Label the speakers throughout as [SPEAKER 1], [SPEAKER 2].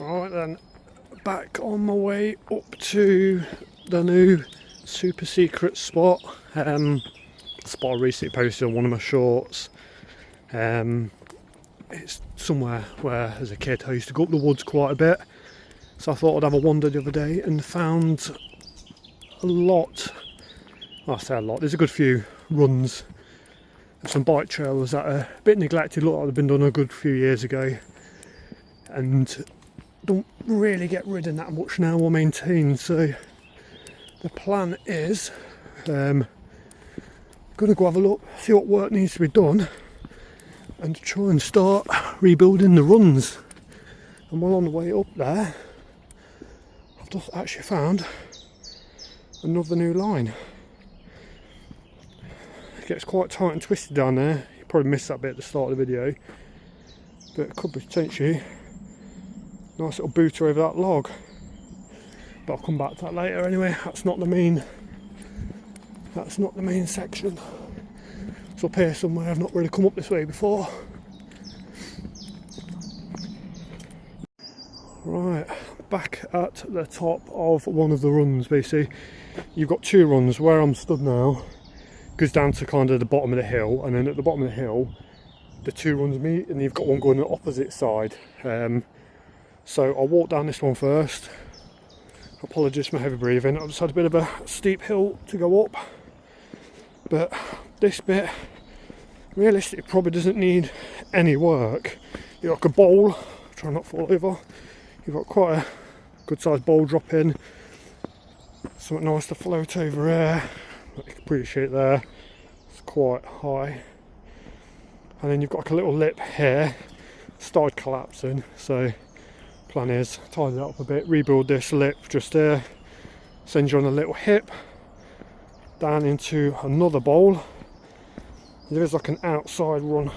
[SPEAKER 1] Right then, back on my way up to the new super secret spot. Spot I recently posted on one of my shorts. It's somewhere where as a kid I used to go up the woods quite a bit, so I thought I'd have a wander the other day and found a lot, well, I say a lot, there's a good few runs and some bike trails that are a bit neglected, look like they've been done a good few years ago and don't really get ridden that much now or maintained. So the plan is gonna go have a look, see what work needs to be done and try and start rebuilding the runs. And while on the way up there I've just actually found another new line. It gets quite tight and twisted down there, you probably missed that bit at the start of the video, but it could be potentially a nice little booter over that log, but I'll come back to that later. Anyway, that's not the main section. It's up here somewhere, I've not really come up this way before. Right, back at the top of one of the runs. Basically you've got two runs. Where I'm stood now goes down to kind of the bottom of the hill, and then at the bottom of the hill the two runs meet, and you've got one going on the opposite side. So I'll walk down this one first. Apologies for my heavy breathing, I've just had a bit of a steep hill to go up, but this bit realistically probably doesn't need any work. You've got like a bowl, try not to fall over. You've got quite a good sized bowl drop in, something nice to float over here, you can appreciate there, it's quite high. And then you've got like a little lip here, started collapsing, so plan is tidy that up a bit, rebuild this lip just there, send you on a little hip down into another bowl. There is like an outside run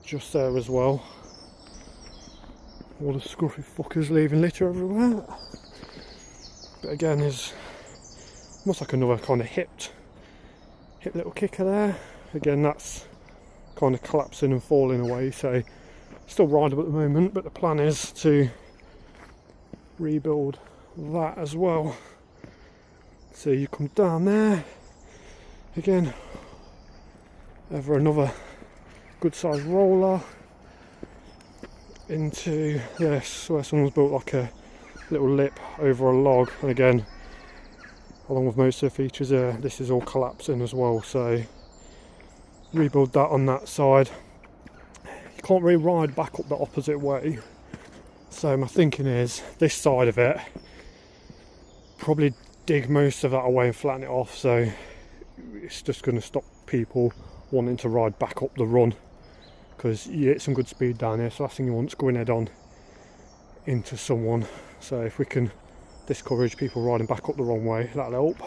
[SPEAKER 1] just there as well. All the scruffy fuckers leaving litter everywhere. But again, there's almost like another kind of hip little kicker there. Again, that's kind of collapsing and falling away, so still rideable at the moment, but the plan is to rebuild that as well. So you come down there, again, over another good sized roller into this, where someone's built like a little lip over a log, and again, along with most of the features there, this is all collapsing as well, so rebuild that on that side. You can't really ride back up the opposite way, so my thinking is this side of it, probably dig most of that away and flatten it off, so it's just going to stop people wanting to ride back up the run, because you get some good speed down here, so last thing you want is going head on into someone. So if we can discourage people riding back up the wrong way, that'll help.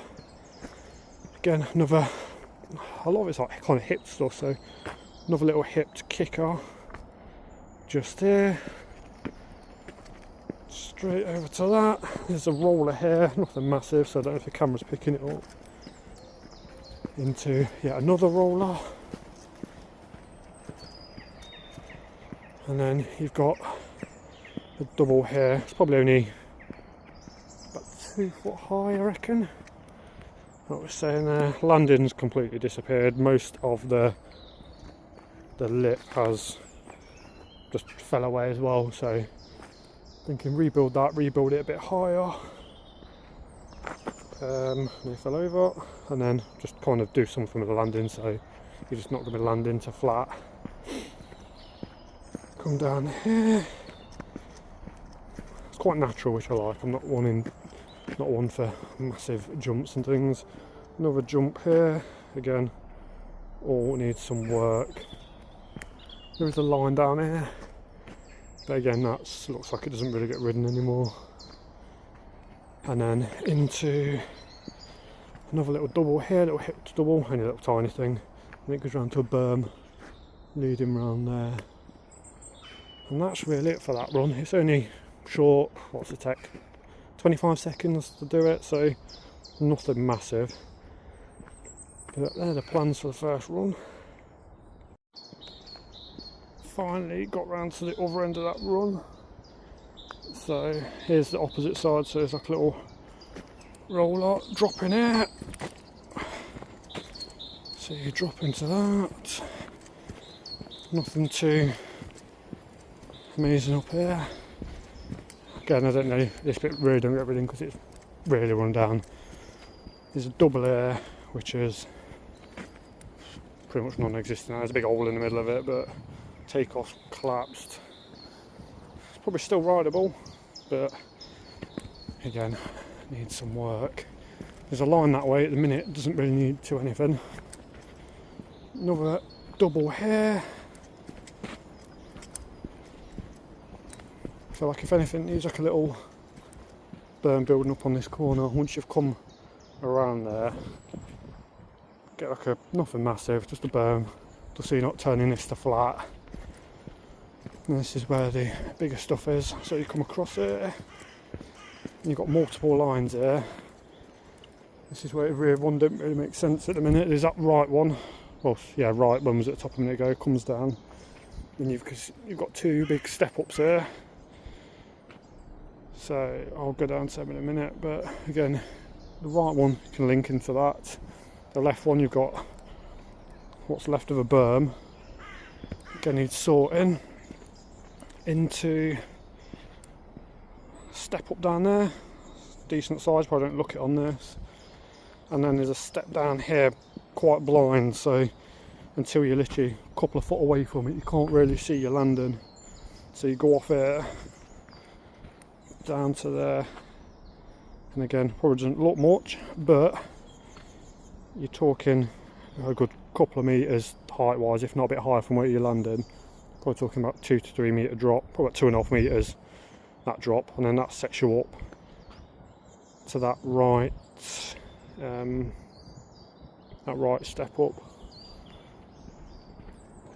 [SPEAKER 1] Again, a lot of it's like kind of hip stuff, so another little hipped kicker just here, straight over to that. There's a roller here, nothing massive, so I don't know if the camera's picking it up, into yet another roller, and then you've got a double here. It's probably only about 2 foot high, I reckon. What we're saying there, landing's completely disappeared. Most of the lip has just fell away as well, so thinking rebuild that, rebuild it a bit higher. And it fell over, and then just kind of do something with the landing, so you're just not going to be landing to flat. Come down here, it's quite natural, which I like. I'm not one for massive jumps and things. Another jump here, again, all needs some work. There is a line down here, but again, that looks like it doesn't really get ridden anymore. And then into another little double here, little hipped double, only a little tiny thing, and it goes round to a berm leading round there. And that's really it for that run. It's only short, what's the take, 25 seconds to do it, so nothing massive. But they're the plans for the first run. Finally got round to the other end of that run. So here's the opposite side, so there's like a little roller drop in here. So you drop into that. Nothing too amazing up here. Again, I don't know, this bit really don't get everything because it's really run down. There's a double here, which is pretty much non-existent. There's a big hole in the middle of it, but takeoff collapsed. It's probably still rideable, but again, needs some work. There's a line that way at the minute, doesn't really need to anything. Another double here. So like if anything, needs like a little berm building up on this corner. Once you've come around there, get like a, nothing massive, just a berm, just so you're not turning this to flat. And this is where the bigger stuff is. So you come across here, and you've got multiple lines here. This is where the rear one didn't really make sense at the minute. There's that right one, well yeah, right one was at the top a minute ago, comes down. Then you've got two big step ups here. So I'll go down to them in a minute, but again, the right one can link into that. The left one, you've got what's left of a berm. Again, needs sorting into step up down there, decent size, probably don't look it on this. And then there's a step down here, quite blind, so until you're literally a couple of foot away from it, you can't really see your landing. So you go off here, down to there, and again, probably doesn't look much, but you're talking a good couple of metres height wise, if not a bit higher from where you're landing. Probably talking about 2 to 3 metre drop, probably about 2.5 metres that drop, and then that sets you up to that right step up.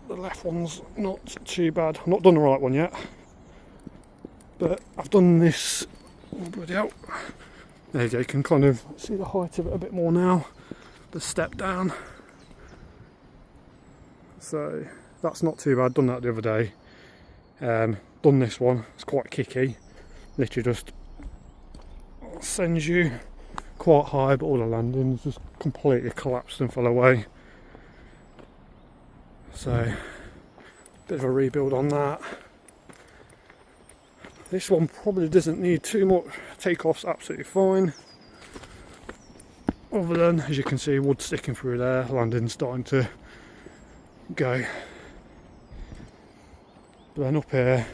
[SPEAKER 1] The left one's not too bad. I've not done the right one yet, but I've done this. Oh, bloody hell. There you go, you can kind of see the height of it a bit more now. The step down. So that's not too bad. Done that the other day. Done this one. It's quite kicky. Literally just sends you quite high, but all the landings just completely collapsed and fell away. So bit of a rebuild on that. This one probably doesn't need too much. Takeoff's absolutely fine. Other than, as you can see, wood sticking through there, landing's starting to go. But then up here,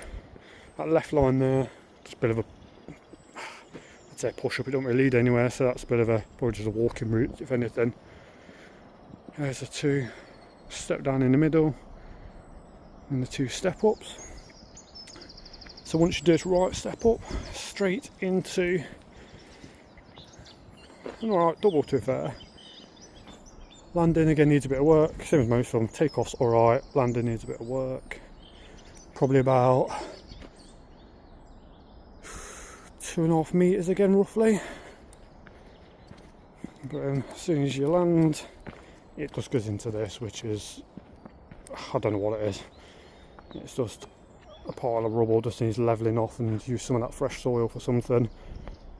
[SPEAKER 1] that left line there, just a bit of a, I'd say push up, it don't really lead anywhere, so that's a bit of a, probably just a walking route if anything. There's the two step down in the middle, and the two step ups. So once you do this right step up, straight into an alright double, to be fair. Landing again needs a bit of work, same as most of them. Takeoff's alright, landing needs a bit of work. Probably about 2.5 metres again roughly. But as soon as you land, it just goes into this, which is, I don't know what it is. It's just a pile of rubble, just needs levelling off and use some of that fresh soil for something.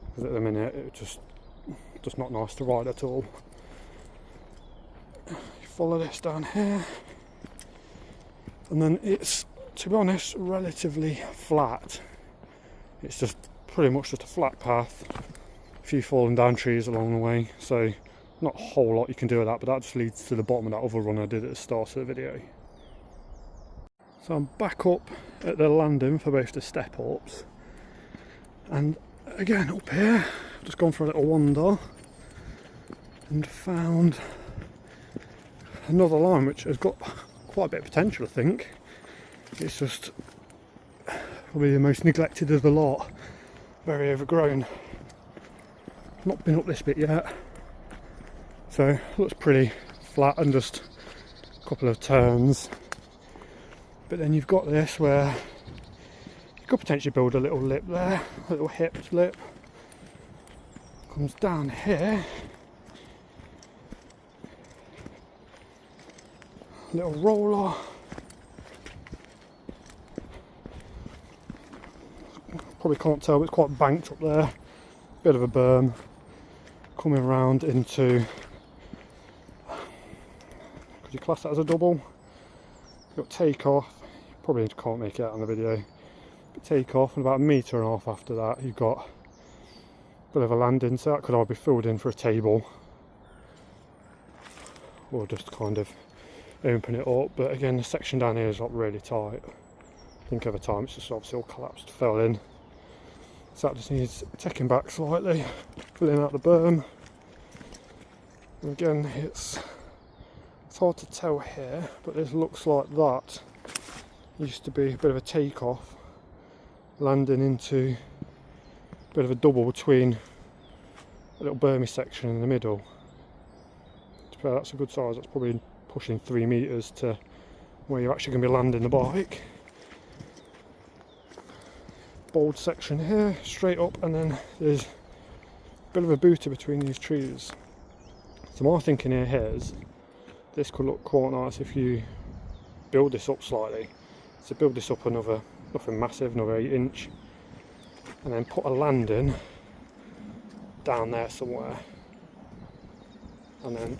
[SPEAKER 1] Because at the minute it's just not nice to ride at all. You follow this down here, and then it's, to be honest, relatively flat. It's just pretty much just a flat path, a few fallen down trees along the way, so not a whole lot you can do with that, but that just leads to the bottom of that other run I did at the start of the video. So I'm back up at the landing for both the step ups, and again up here I've just gone for a little wander and found another line which has got quite a bit of potential, I think. It's just probably the most neglected of the lot, very overgrown. Not been up this bit yet, so looks pretty flat and just a couple of turns. But then you've got this where you could potentially build a little lip there, a little hip lip. Comes down here, little roller, probably can't tell, but it's quite banked up there. Bit of a berm coming around into, could you class that as a double? You've got takeoff, probably can't make it out on the video, but takeoff, and about 1.5 meters after that you've got a bit of a landing, so that could either be filled in for a table or just kind of open it up. But again, the section down here is not really tight. I think over time it's just obviously all collapsed, fell in. So that just needs taking back slightly, filling out the berm. And again, it's hard to tell here, but this looks like that used to be a bit of a takeoff, landing into a bit of a double between a little bermy section in the middle. That's a good size. That's probably pushing 3 meters to where you're actually going to be landing the bike. Bold section here, straight up, and then there's a bit of a booter between these trees. So my thinking here is this could look quite nice if you build this up slightly. So build this up another, nothing massive, another 8 inch, and then put a landing down there somewhere, and then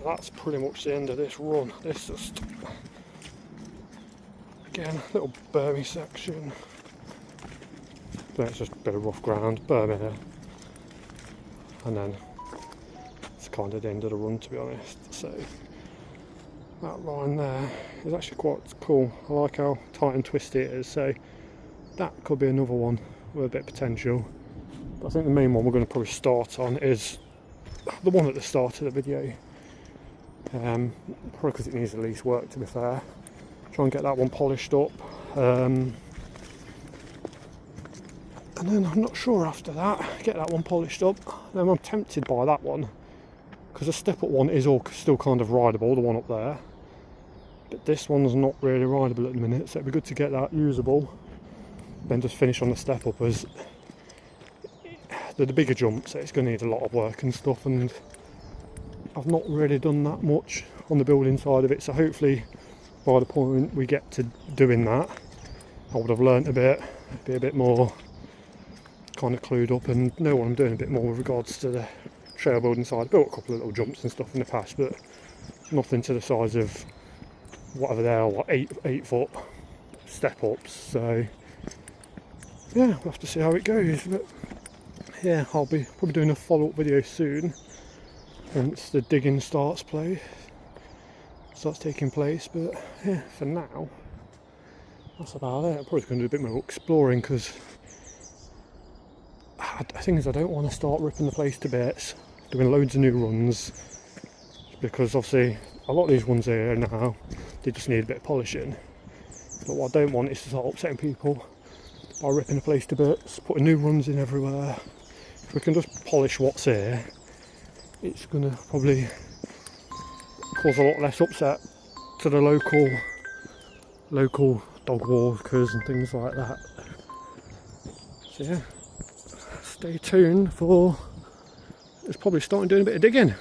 [SPEAKER 1] that's pretty much the end of this run. This just, again, little bermy section. Then it's just a bit of rough ground, berm here, and then it's kind of the end of the run, to be honest. So that line there is actually quite cool. I like how tight and twisty it is, so that could be another one with a bit of potential. But I think the main one we're going to probably start on is the one at the start of the video. Probably because it needs the least work, to be fair. Try and get that one polished up. And then I'm not sure after that, get that one polished up. Then I'm tempted by that one, because the step up one is all still kind of rideable, the one up there. But this one's not really rideable at the minute, so it'd be good to get that usable. Then just finish on the step up, as the bigger jumps, it's going to need a lot of work and stuff, and I've not really done that much on the building side of it, so hopefully by the point we get to doing that I would have learnt a bit, be a bit more kind of clued up and know what I'm doing a bit more with regards to the trail building side. I built a couple of little jumps and stuff in the past, but nothing to the size of whatever they are, like 8 foot step ups. So yeah, we'll have to see how it goes. But yeah, I'll be probably doing a follow-up video soon once the digging starts taking place. But yeah, for now that's about it. I'm probably going to do a bit more exploring, because the thing is I don't want to start ripping the place to bits, doing loads of new runs, because obviously a lot of these ones here now, they just need a bit of polishing. But what I don't want is to start upsetting people by ripping the place to bits, putting new runs in everywhere. If we can just polish what's here, it's going to probably cause a lot less upset to the local dog walkers and things like that. So yeah, stay tuned for, it's probably starting doing a bit of digging.